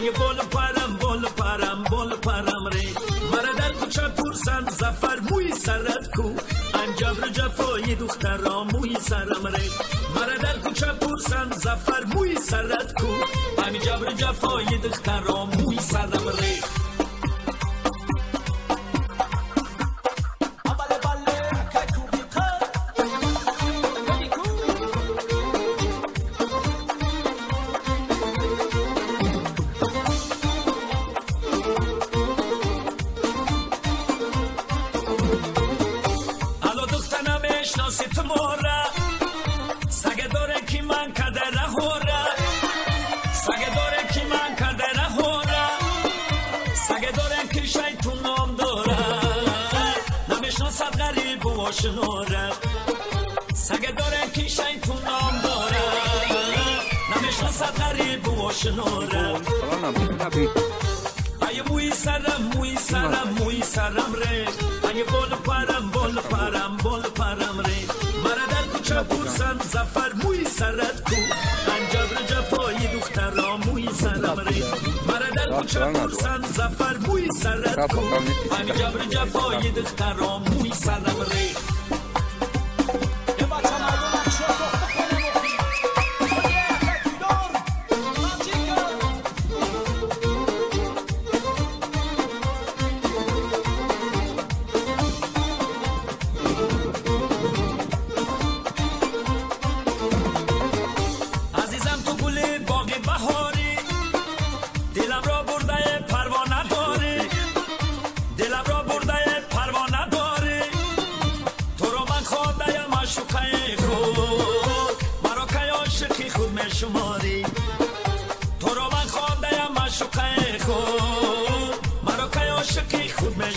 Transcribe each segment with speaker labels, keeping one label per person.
Speaker 1: من بول پرم ری مرا در کوچه پرسند زفر موی سرت کو انجبر جفای دخترا موی سرم ری مرا در کوچه پرسند زفر موی سرت کو انجبر جفای دخترا موی سرم ری شنوره سگه داره که شیطون نام داره نمیشناسد غریب و شنوره ای موی سرم ره ای بول پرم ره مرا در کوچه پرسند زفر موی سرت کو انجبر جفای دخترا موی سرم ره مرا در کوچه پرسند زفر موی سرت کو انجبر جفای دخترا موی سرم ره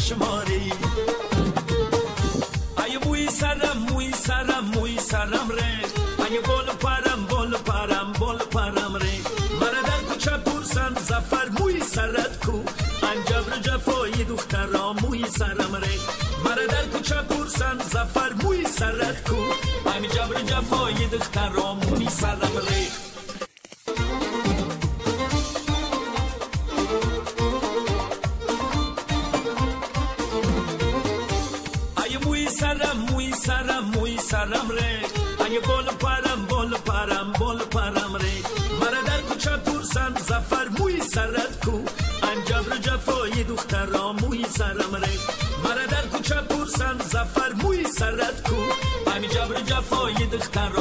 Speaker 1: شماری ای موی سرم ره ای بول پرم ره مرا در کوچه پرسند زفر موی سرت کو انجبر جفای دخترا موی سرم ره مرا در کوچه پرسند زفر موی سرت کو انجبر جفای دخترا موی سرم ره سرم ره ای بول پرم ره مرا در کوچه پرسند زفر موی سرت کو انجبر جفای دخترا موی سرم ره مرا در کوچه پرسند زفر موی سرت کو انجبر جفای دخترا